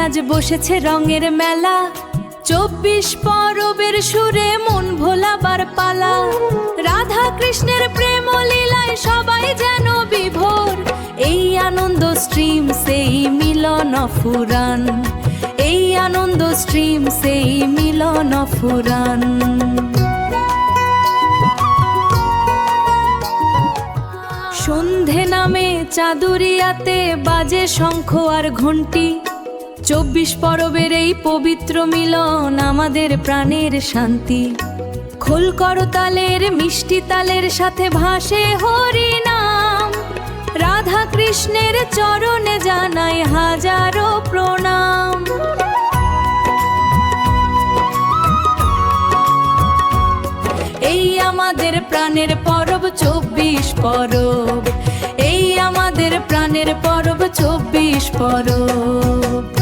আজ বসেছে রঙের মেলা, 24 পরবের সুরে মন ভোলাবার পালা। রাধা কৃষ্ণের প্রেম লীলায় সবাই যেন বিভোর, এই আনন্দ স্ট্রিম সেই মিলন ফুরান, এই আনন্দ স্ট্রিম সেই মিলন ফুরান। সন্ধে নামে চাঁদুরিয়াতে বাজে শঙ্খ আর ঘণ্টি, 24 পরবের এই পবিত্র মিলন আমাদের প্রাণের শান্তি। খোল করতালের মিষ্টি তালের সাথে ভাসে হরি নাম, রাধা কৃষ্ণের চরণে জানাই হাজারো প্রণাম। এই আমাদের প্রাণের পরব 24 পরব, এই আমাদের প্রাণের পরব 24 পরব।